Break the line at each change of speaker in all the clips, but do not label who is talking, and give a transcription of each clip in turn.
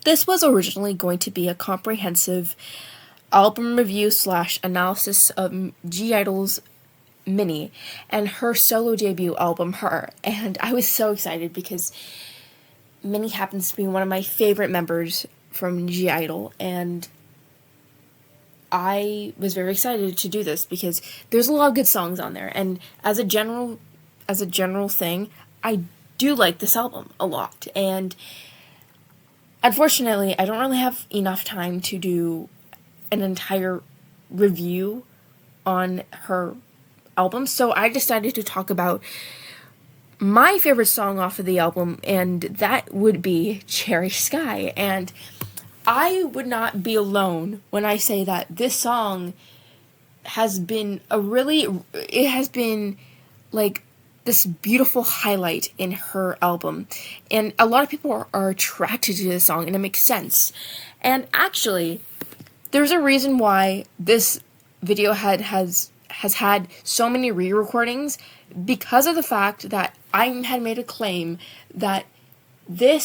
This was originally going to be a comprehensive album review slash analysis of (G)I-DLE's Minnie and her solo debut album, Her. And I was so excited because Minnie happens to be one of my favorite members from (G)I-DLE, and I was very excited to do this because there's a lot of good songs on there. And as a general thing, I do like this album a lot. And unfortunately, I don't really have enough time to do an entire review on her album, so I decided to talk about my favorite song off of the album, and that would be Cherry Sky. And I would not be alone when I say that this song has been it has been like this beautiful highlight in her album. And a lot of people are attracted to this song, and it makes sense. And actually, there's a reason why this video has had so many re-recordings, because of the fact that I had made a claim that the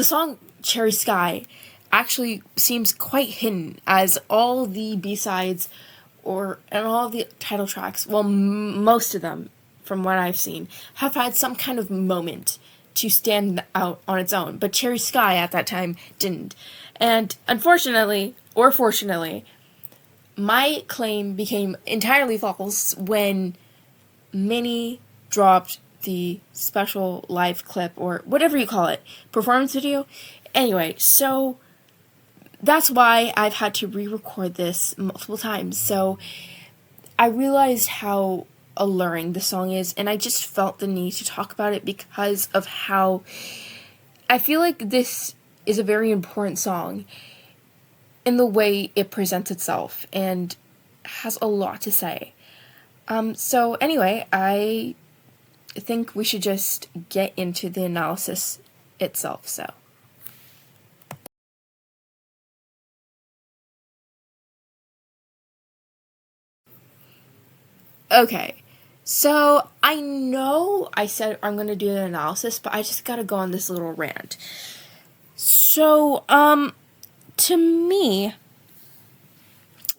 song Cherry Sky actually seems quite hidden, as all the B-sides and all the title tracks, well, most of them, from what I've seen, have had some kind of moment to stand out on its own, but Cherry Sky at that time didn't. And unfortunately, or fortunately, my claim became entirely false when Minnie dropped the special live clip, or whatever you call it, performance video. Anyway, so that's why I've had to re-record this multiple times. So I realized how alluring the song is, and I just felt the need to talk about it because of how I feel like this is a very important song in the way it presents itself and has a lot to say. So anyway, I think we should just get into the analysis itself, so. Okay, so I know I said I'm going to do an analysis, but I just gotta go on this little rant. So, to me,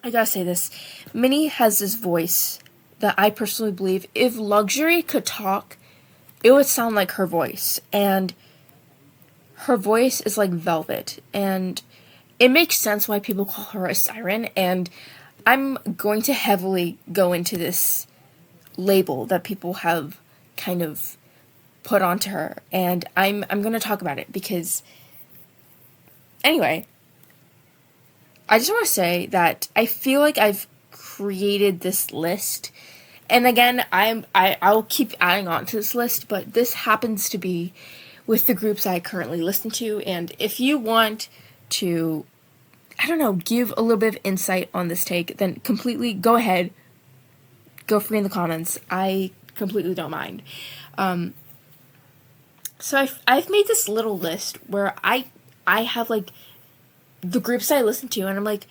I gotta say this, Minnie has this voice that I personally believe if Luxury could talk, it would sound like her voice. And her voice is like velvet, and it makes sense why people call her a siren, and I'm going to heavily go into this label that people have kind of put onto her, and I'm going to talk about it because anyway, I just want to say that I feel like I've created this list, and again, I'll keep adding on to this list, but this happens to be with the groups I currently listen to. And if you want to, I don't know, give a little bit of insight on this take, then completely go ahead, go free in the comments. I completely don't mind. So I've made this little list where I have like the groups I listen to, and I'm like,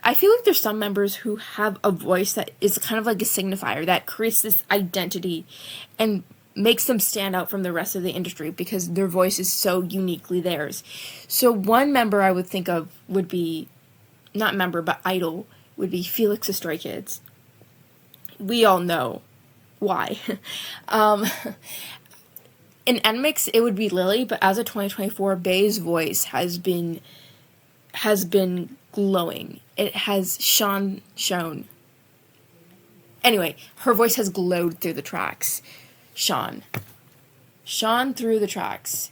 I feel like there's some members who have a voice that is kind of like a signifier that creates this identity and makes them stand out from the rest of the industry because their voice is so uniquely theirs. So one member I would think of would be, not member, but idol, would be Felix the Stray Kids. We all know why. In NMIX, it would be Lily, but as of 2024, Bei's voice has been glowing. It has shone. Anyway, her voice has glowed through the tracks. Shone through the tracks.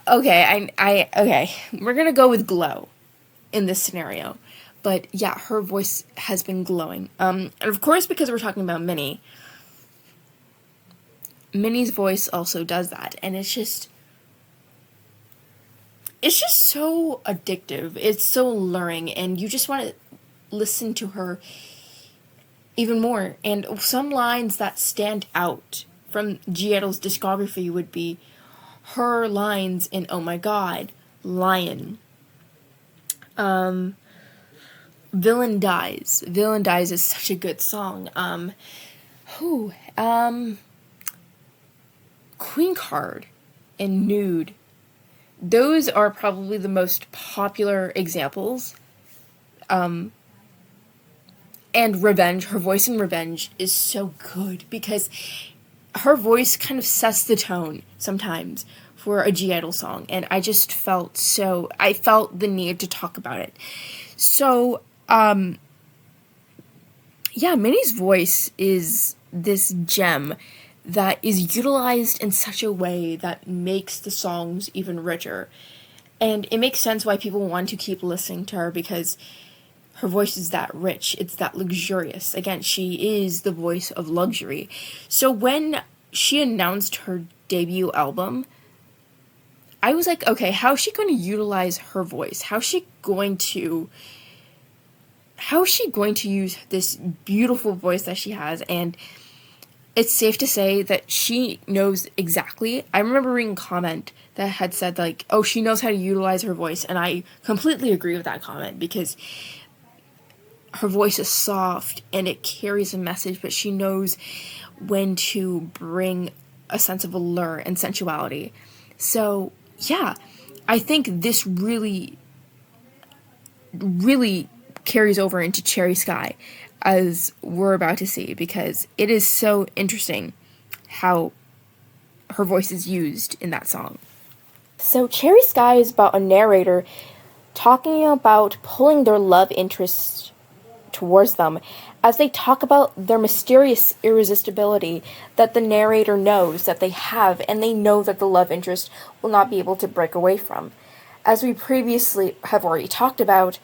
Okay, okay. We're gonna go with glow in this scenario. But yeah, her voice has been glowing. And of course, because we're talking about Minnie's voice also does that, and it's just so addictive. It's so alluring, and you just want to listen to her even more. And some lines that stand out from (G)I-DLE's discography would be her lines in "Oh My God," "Lion," "Villain Dies." "Villain Dies" is such a good song. Queen Card and "Nude." those are probably the most popular examples. And Revenge, her voice in Revenge is so good because her voice kind of sets the tone sometimes for a G-Idol song, and I felt the need to talk about it. So, yeah, Minnie's voice is this gem that is utilized in such a way that makes the songs even richer. And it makes sense why people want to keep listening to her, because her voice is that rich, it's that luxurious. Again, she is the voice of luxury. So when she announced her debut album, I was like, okay, how is she going to utilize her voice? How is she going to use this beautiful voice that she has? And it's safe to say that she knows exactly. I remember reading a comment that had said, like, oh, she knows how to utilize her voice, and I completely agree with that comment, because her voice is soft and it carries a message, but she knows when to bring a sense of allure and sensuality. So, yeah, I think this really, really carries over into Cherry Sky, as we're about to see, because it is so interesting how her voice is used in that song. So, Cherry Sky is about a narrator talking about pulling their love interest towards them as they talk about their mysterious irresistibility that the narrator knows that they have, and they know that the love interest will not be able to break away from. As we previously have already talked about,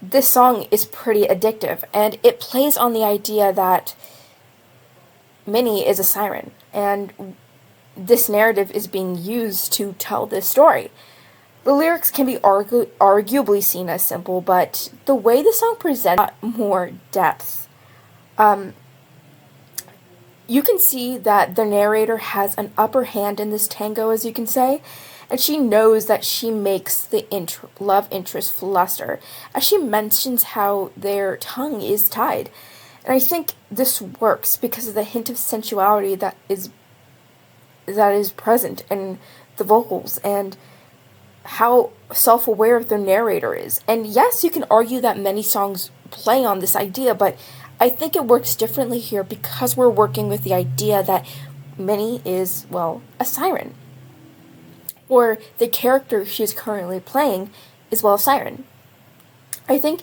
this song is pretty addictive, and it plays on the idea that Minnie is a siren, and this narrative is being used to tell this story. The lyrics can be arguably seen as simple, but the way the song presents more depth. You can see that the narrator has an upper hand in this tango, as you can say, and she knows that she makes the love interest fluster, as she mentions how their tongue is tied. And I think this works because of the hint of sensuality that is present in the vocals, and how self-aware the narrator is. And yes, you can argue that many songs play on this idea, but I think it works differently here because we're working with the idea that Minnie is, well, a siren. Or the character she's currently playing is, well, a siren. I think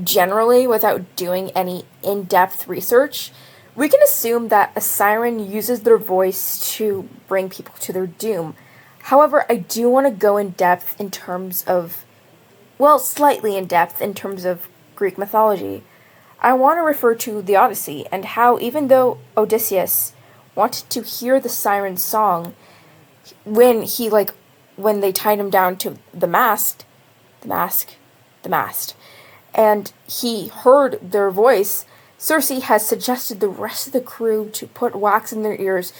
generally, without doing any in-depth research, we can assume that a siren uses their voice to bring people to their doom. However, I do want to go in depth in terms of, well, slightly in depth in terms of Greek mythology. I want to refer to the Odyssey, and how even though Odysseus wanted to hear the siren's song when they tied him down to the mast, and he heard their voice, Circe has suggested the rest of the crew to put wax in their ears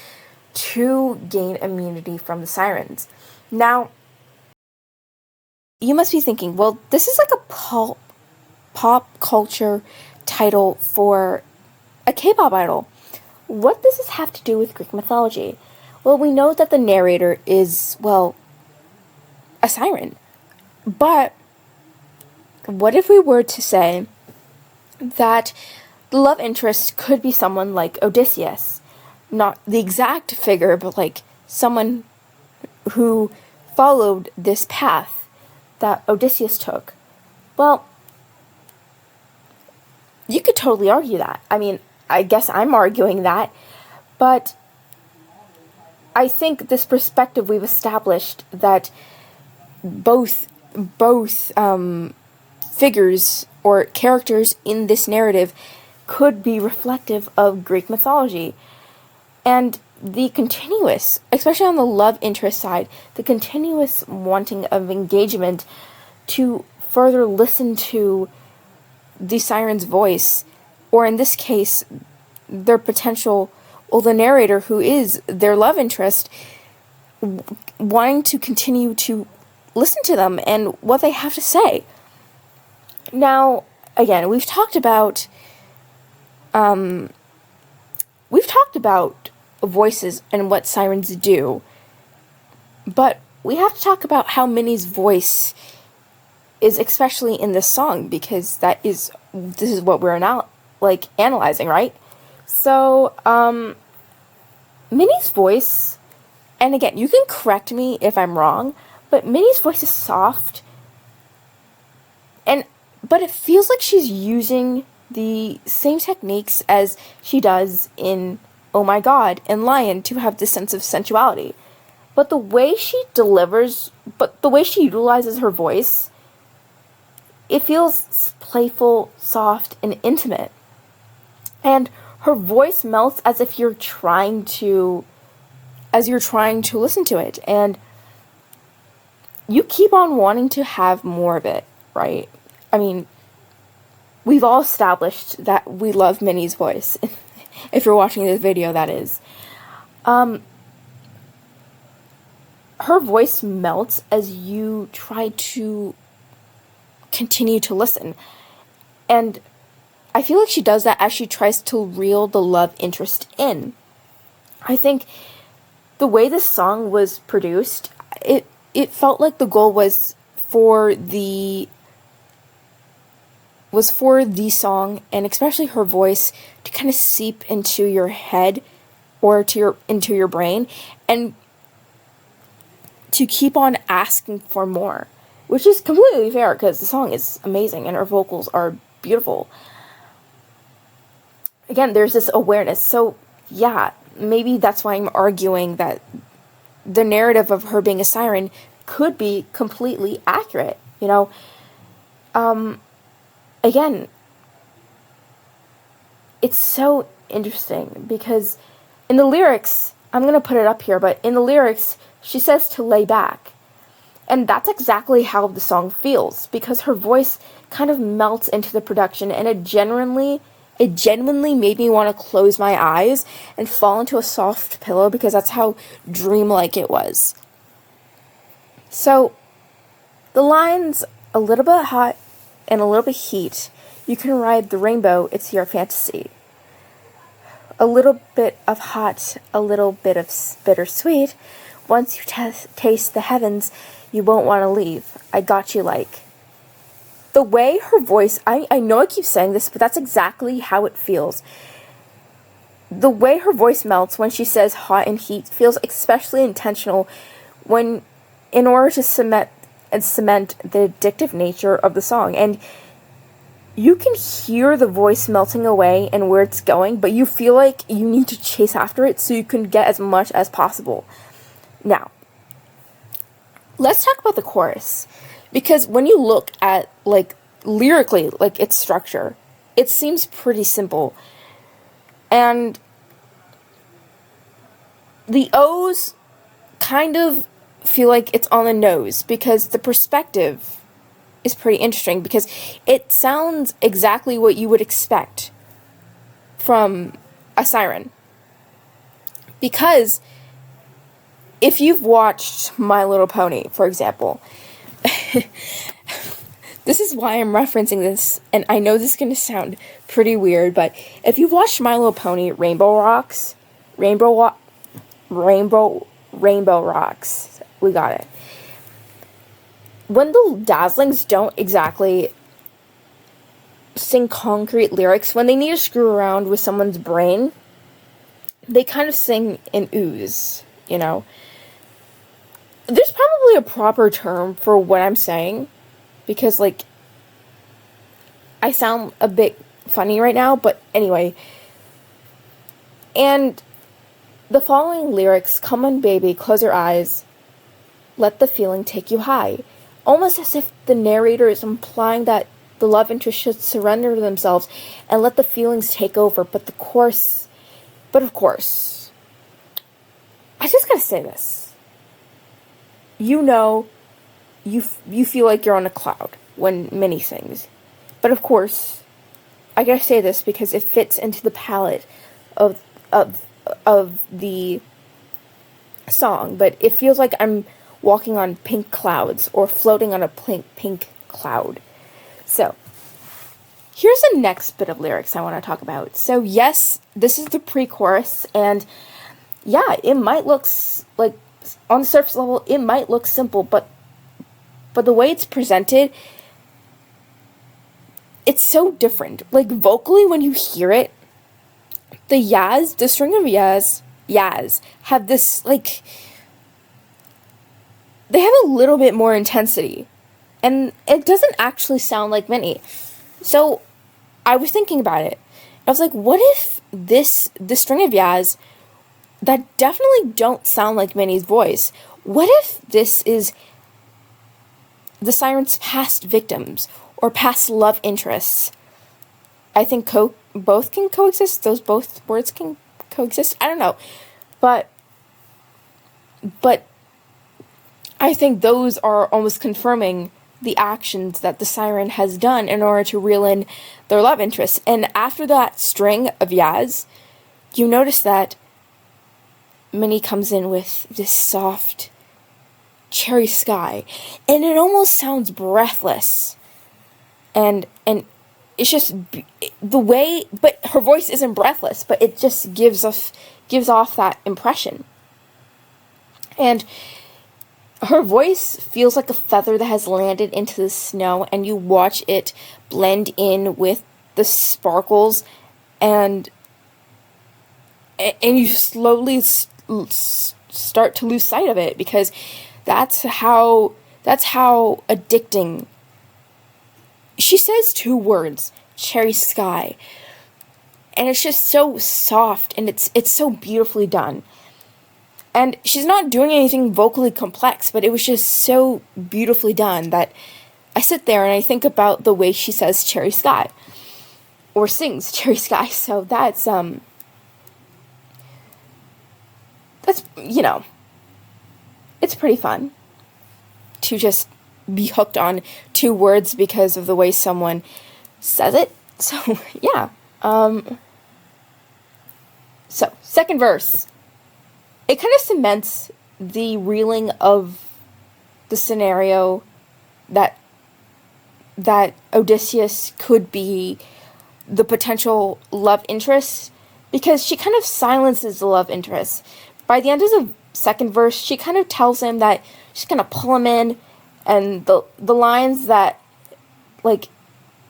to gain immunity from the sirens. Now, you must be thinking, well, this is like a pop culture title for a K-pop idol. What does this have to do with Greek mythology? Well, we know that the narrator is, well, a siren. But what if we were to say that the love interest could be someone like Odysseus? Not the exact figure, but like someone who followed this path that Odysseus took. Well, you could totally argue that. I mean, I guess I'm arguing that, but I think this perspective we've established that both figures or characters in this narrative could be reflective of Greek mythology. And the continuous, especially on the love interest side, the continuous wanting of engagement to further listen to the siren's voice, or in this case, their potential, or the narrator who is their love interest, wanting to continue to listen to them and what they have to say. Now, again, we've talked about voices and what sirens do, but we have to talk about how Minnie's voice is especially in this song, because this is what we're now analyzing, right? So, Minnie's voice, and again, you can correct me if I'm wrong, but Minnie's voice is soft, but it feels like she's using the same techniques as she does in Oh My God and Lion to have this sense of sensuality. But the way she utilizes her voice, it feels playful, soft, and intimate. And her voice melts as you're trying to listen to it. And you keep on wanting to have more of it, right? I mean, we've all established that we love Minnie's voice. If you're watching this video, that is. Her voice melts as you try to continue to listen. And I feel like she does that as she tries to reel the love interest in. I think the way this song was produced, it felt like the goal was for the song, and especially her voice, to kind of seep into your head or into your brain, and to keep on asking for more, which is completely fair because the song is amazing and her vocals are beautiful. Again, there's this awareness. So yeah, maybe that's why I'm arguing that the narrative of her being a siren could be completely accurate, you know? Again, it's so interesting because in the lyrics, I'm going to put it up here, but in the lyrics, she says to lay back. And that's exactly how the song feels, because her voice kind of melts into the production, and it genuinely made me want to close my eyes and fall into a soft pillow, because that's how dreamlike it was. So, the lines, a little bit hot and a little bit heat. You can ride the rainbow, it's your fantasy. A little bit of hot, a little bit of bittersweet. Once you taste the heavens, you won't want to leave. I got you like. The way her voice, I know I keep saying this, but that's exactly how it feels. The way her voice melts when she says hot and heat feels especially intentional in order to cement the addictive nature of the song. And you can hear the voice melting away and where it's going, but you feel like you need to chase after it so you can get as much as possible. Now, let's talk about the chorus. Because when you look at, lyrically, its structure, it seems pretty simple. And the O's kind of feel like it's on the nose, because the perspective is pretty interesting, because it sounds exactly what you would expect from a siren. Because if you've watched My Little Pony, for example, this is why I'm referencing this, and I know this is going to sound pretty weird, but if you've watched My Little Pony Rainbow Rocks, we got it. When the Dazzlings don't exactly sing concrete lyrics, when they need to screw around with someone's brain, they kind of sing in ooze, you know? There's probably a proper term for what I'm saying, because, I sound a bit funny right now, but anyway. And the following lyrics, come on baby, close your eyes, let the feeling take you high. Almost as if the narrator is implying that the love interest should surrender themselves and let the feelings take over, but of course, I just gotta say this. You know, you feel like you're on a cloud when Minnie sings. But of course, I gotta say this because it fits into the palette of the song. But it feels like I'm walking on pink clouds or floating on a pink cloud. So, here's the next bit of lyrics I want to talk about. So yes, this is the pre-chorus, and yeah, it might look on the surface level, it might look simple, but the way it's presented, it's so different. Like, vocally, when you hear it, the string of Yaz, have this, like, they have a little bit more intensity. And it doesn't actually sound like Minnie. So, I was thinking about it. I was like, what if the string of Yaz that definitely don't sound like Minnie's voice, what if this is the Siren's past victims or past love interests? I think both can coexist. Those both words can coexist. I don't know. But I think those are almost confirming the actions that the Siren has done in order to reel in their love interests. And after that string of Yaz, you notice that Minnie comes in with this soft cherry sky, and it almost sounds breathless. And it's just the way, but her voice isn't breathless, but it just gives off that impression. And her voice feels like a feather that has landed into the snow, and you watch it blend in with the sparkles, and you slowly start to lose sight of it, because that's how addicting. She says 2 words, cherry sky, and it's just so soft, and it's so beautifully done. And she's not doing anything vocally complex, but it was just so beautifully done that I sit there and I think about the way she says cherry sky, or sings cherry sky. So that's, you know, it's pretty fun to just be hooked on 2 words because of the way someone says it. So, yeah. So, second verse. It kind of cements the reeling of the scenario that Odysseus could be the potential love interest, because she kind of silences the love interest. By the end of the second verse, she kind of tells him that she's gonna pull him in, and the lines that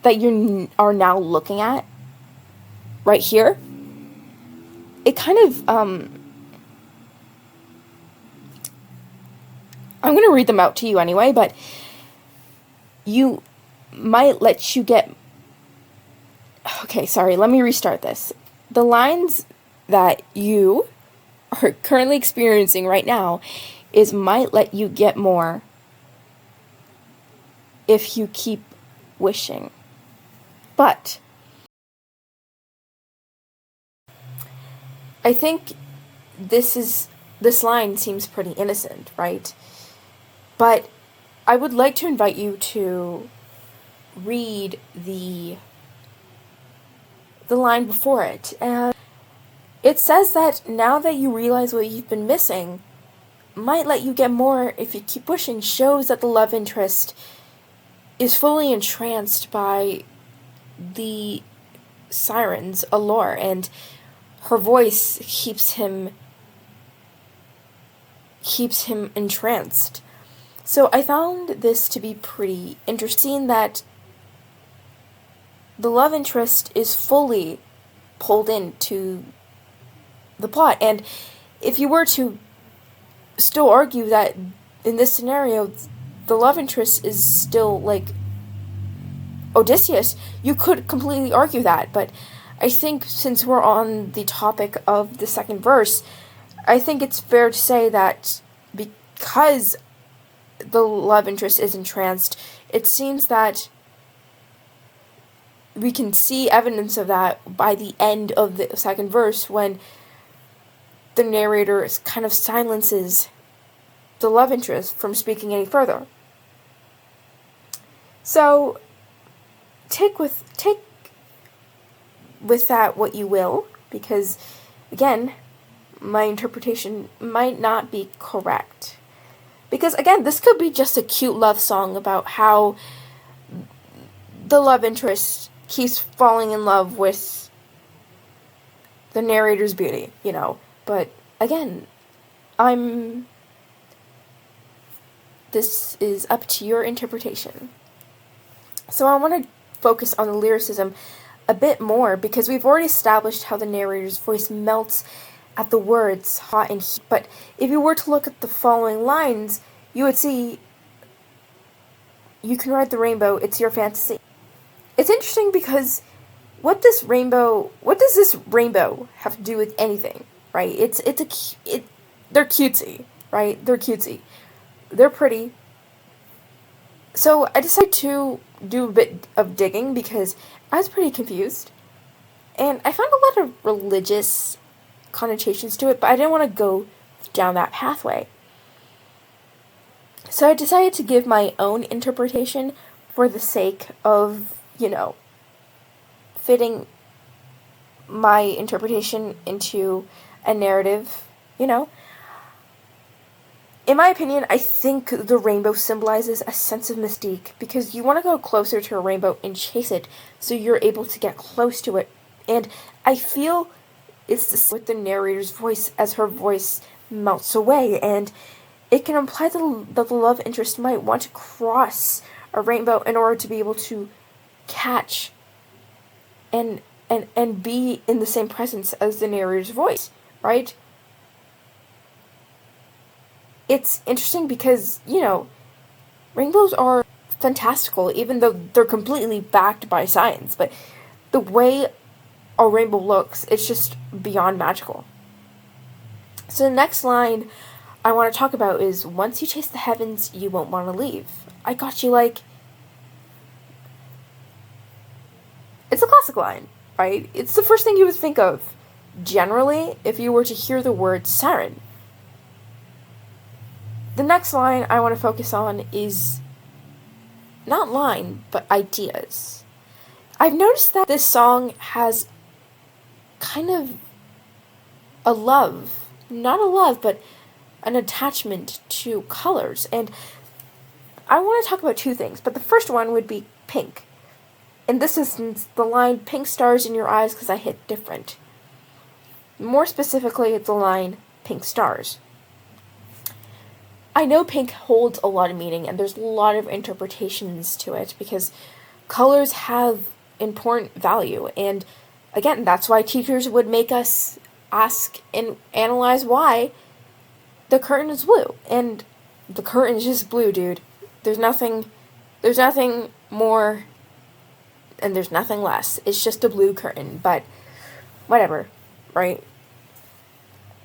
you are now looking at right here, it kind of I'm going to read them out to you anyway, but you might let you get... Okay, sorry, let me restart this. The lines that you are currently experiencing right now is might let you get more if you keep wishing. But I think this line seems pretty innocent, right? But I would like to invite you to read the line before it. And it says that now that you realize what you've been missing, might let you get more if you keep wishing, shows that the love interest is fully entranced by the Siren's allure, and her voice keeps him entranced. So I found this to be pretty interesting, that the love interest is fully pulled into the plot. And if you were to still argue that in this scenario the love interest is still like Odysseus, you could completely argue that. But I think since we're on the topic of the second verse, I think it's fair to say that because the love interest is entranced, it seems that we can see evidence of that by the end of the second verse, when the narrator kind of silences the love interest from speaking any further. So take with that what you will, because again, my interpretation might not be correct. Because again, this could be just a cute love song about how the love interest keeps falling in love with the narrator's beauty, you know. But again, I'm this is up to your interpretation. So I want to focus on the lyricism a bit more because we've already established how the narrator's voice melts at the words hot and heat. But if you were to look at the following lines, you would see, you can ride the rainbow, it's your fantasy. It's interesting because what does this rainbow have to do with anything, right? They're cutesy, right? They're cutesy. They're pretty. So I decided to do a bit of digging because I was pretty confused. And I found a lot of religious connotations to it, but I didn't want to go down that pathway. So I decided to give my own interpretation for the sake of, fitting my interpretation into a narrative, In my opinion, I think the rainbow symbolizes a sense of mystique because you want to go closer to a rainbow and chase it so you're able to get close to it. And I feel it's the same with the narrator's voice as her voice melts away, and it can imply that the love interest might want to cross a rainbow in order to be able to catch and be in the same presence as the narrator's voice, right? It's interesting because, rainbows are fantastical, even though they're completely backed by science, but the way a rainbow looks, it's just beyond magical. So the next line I want to talk about is, once you chase the heavens, you won't want to leave. I got you like... It's a classic line, right? It's the first thing you would think of, generally, if you were to hear the word Siren. The next line I want to focus on is not line, but ideas. I've noticed that this song has kind of not a love, but an attachment to colors. And I want to talk about two things, but the first one would be pink. In this instance, the line, pink stars in your eyes because I hit different. More specifically, it's the line, pink stars. I know pink holds a lot of meaning, and there's a lot of interpretations to it, because colors have important value, and again, that's why teachers would make us ask and analyze why the curtain is blue, and the curtain is just blue, dude. There's nothing more, and there's nothing less. It's just a blue curtain, but whatever, right?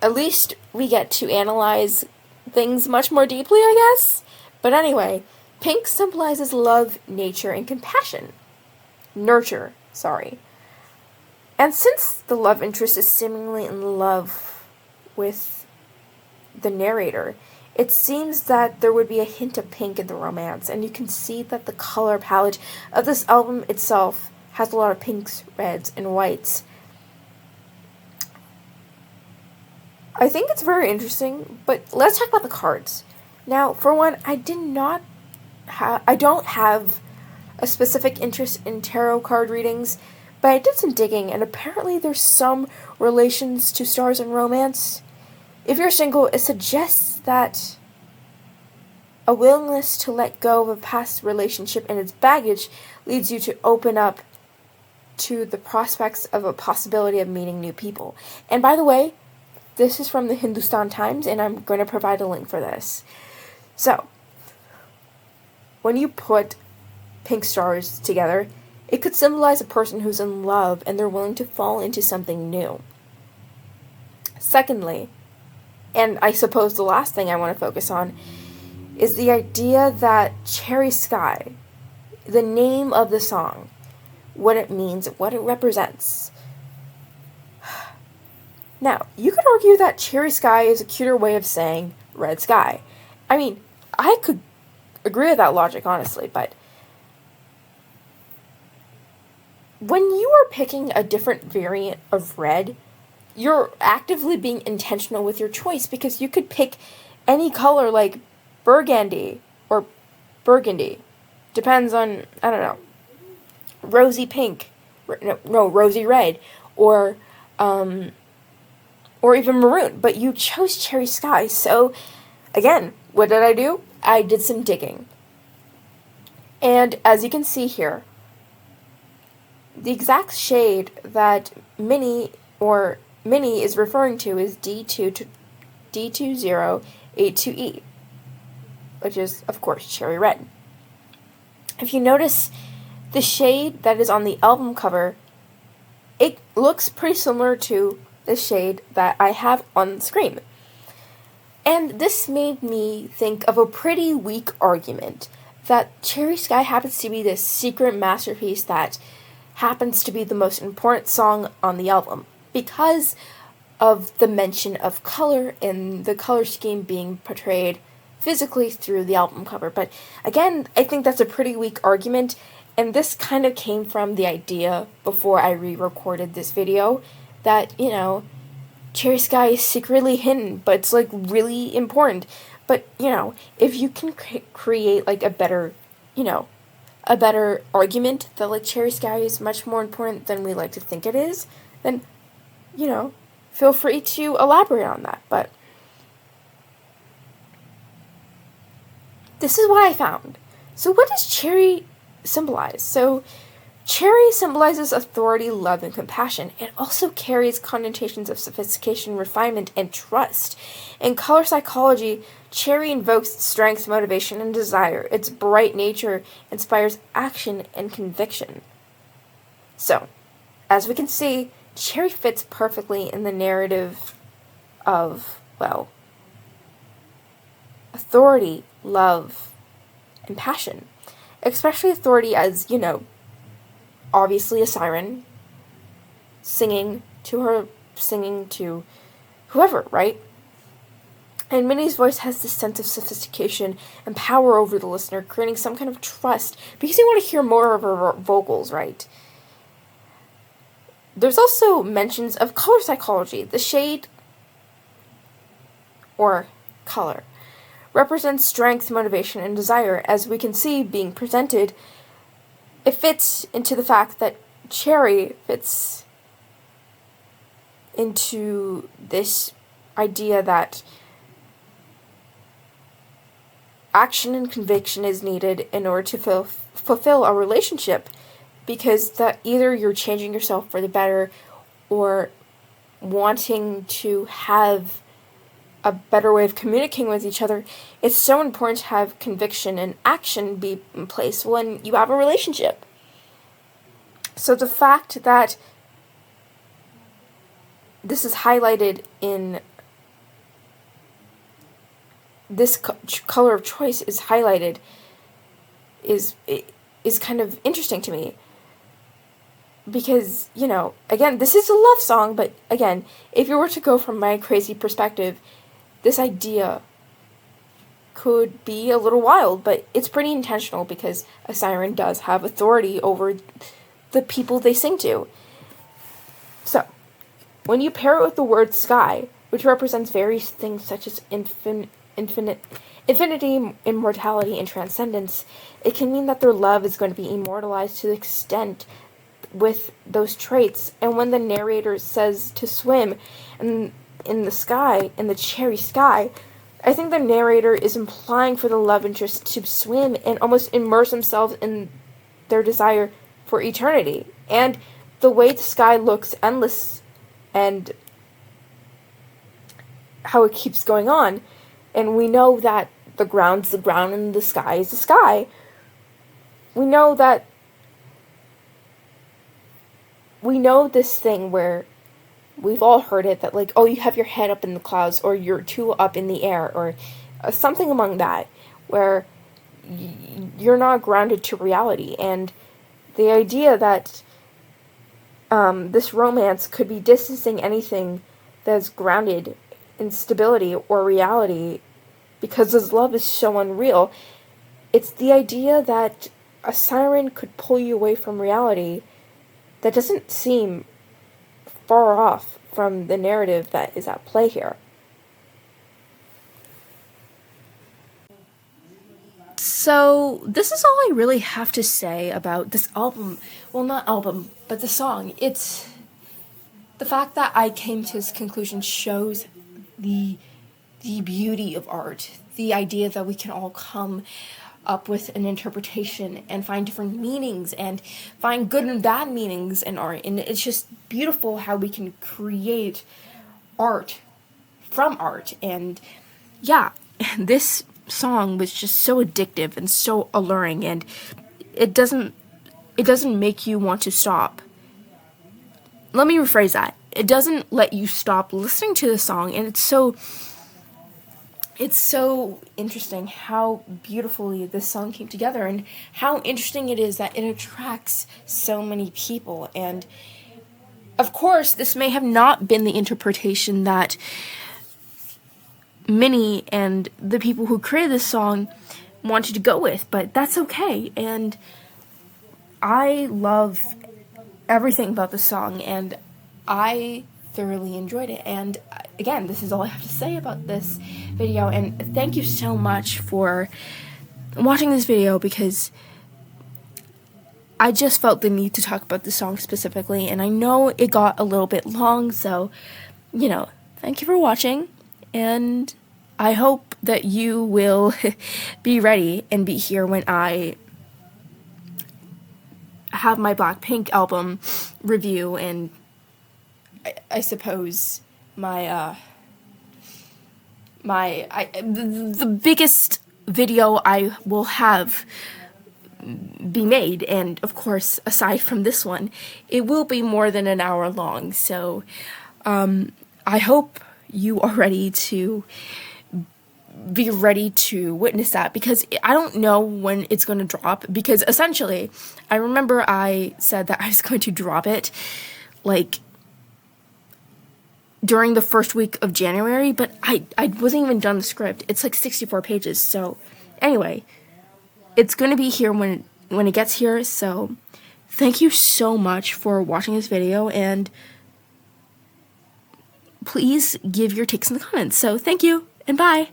At least we get to analyze things much more deeply, I guess. But anyway, pink symbolizes love, nature, and compassion. Nurture, sorry. And since the love interest is seemingly in love with the narrator, it seems that there would be a hint of pink in the romance, and you can see that the color palette of this album itself has a lot of pinks, reds, and whites. I think it's very interesting, but let's talk about the cards. Now, for one, I don't have a specific interest in tarot card readings, but I did some digging, and apparently there's some relations to stars and romance. If you're single, it suggests that a willingness to let go of a past relationship and its baggage leads you to open up to the prospects of a possibility of meeting new people. And by the way, this is from the Hindustan Times, and I'm going to provide a link for this. So, when you put pink stars together, it could symbolize a person who's in love and they're willing to fall into something new. Secondly, and I suppose the last thing I want to focus on, is the idea that Cherry Sky, the name of the song, what it means, what it represents. Now, you could argue that cherry sky is a cuter way of saying red sky. I mean, I could agree with that logic, honestly, but when you are picking a different variant of red, you're actively being intentional with your choice, because you could pick any color like burgundy or burgundy. Depends on, I don't know, rosy pink, no, rosy red, or even maroon, but you chose cherry sky. So again, what did I do? I did some digging. And as you can see here, the exact shade that Minnie is referring to is D2082E, which is, of course, cherry red. If you notice the shade that is on the album cover, it looks pretty similar to the shade that I have on the screen. And this made me think of a pretty weak argument that Cherry Sky happens to be this secret masterpiece that happens to be the most important song on the album because of the mention of color and the color scheme being portrayed physically through the album cover. But again, I think that's a pretty weak argument, and this kind of came from the idea before I re-recorded this video that, Cherry Sky is secretly hidden, but it's like really important. But, if you can create like a better argument that like Cherry Sky is much more important than we like to think it is, then, feel free to elaborate on that. But this is what I found. So what does cherry symbolize? So cherry symbolizes authority, love, and compassion. It also carries connotations of sophistication, refinement, and trust. In color psychology, cherry invokes strength, motivation, and desire. Its bright nature inspires action and conviction. So, as we can see, cherry fits perfectly in the narrative of, authority, love, and passion. Especially authority as, obviously a siren singing to whoever, right? And Minnie's voice has this sense of sophistication and power over the listener, creating some kind of trust because you want to hear more of her vocals, right? There's also mentions of color psychology. The shade or color represents strength, motivation, and desire. As we can see being presented, it fits into the fact that cherry fits into this idea that action and conviction is needed in order to fulfill a relationship, because that either you're changing yourself for the better or wanting to have a better way of communicating with each other. It's so important to have conviction and action be in place when you have a relationship. So the fact that this is highlighted in this color of choice is highlighted is kind of interesting to me. Because, again, this is a love song, but again, if you were to go from my crazy perspective, this idea could be a little wild, but it's pretty intentional because a siren does have authority over the people they sing to. So, when you pair it with the word sky, which represents various things such as infinity, immortality, and transcendence, it can mean that their love is going to be immortalized to the extent with those traits. And when the narrator says to swim in the sky, in the cherry sky, I think the narrator is implying for the love interest to swim and almost immerse themselves in their desire for eternity. And the way the sky looks endless and how it keeps going on, and we know that the ground's the ground and the sky is the sky. We know this thing where we've all heard it, that like, oh, you have your head up in the clouds, or you're too up in the air, or something among that, where you're not grounded to reality. And the idea that this romance could be distancing anything that's grounded in stability or reality, because this love is so unreal. It's the idea that a siren could pull you away from reality that doesn't seem far off from the narrative that is at play here. So, this is all I really have to say about this album. Well, not album, but the song. It's the fact that I came to this conclusion shows the beauty of art, the idea that we can all come up with an interpretation and find different meanings and find good and bad meanings in art. And it's just beautiful how we can create art from art. And yeah, this song was just so addictive and so alluring, and it doesn't make you want to stop. Let me rephrase that. It doesn't let you stop listening to the song, and it's so interesting how beautifully this song came together, and how interesting it is that it attracts so many people. And of course, this may have not been the interpretation that Minnie and the people who created this song wanted to go with, but that's okay. And I love everything about the song, and I thoroughly enjoyed it. And again, this is all I have to say about this video, and thank you so much for watching this video, because I just felt the need to talk about the song specifically, and I know it got a little bit long, so, thank you for watching, and I hope that you will be ready and be here when I have my Blackpink album review, and I suppose the biggest video I will have be made, and of course, aside from this one, it will be more than an hour long. So I hope you are ready to witness that, because I don't know when it's going to drop, because essentially I remember I said that I was going to drop it like during the first week of January, but I wasn't even done the script. It's like 64 pages. So anyway, it's going to be here when it gets here. So thank you so much for watching this video, and please give your takes in the comments. So thank you, and bye.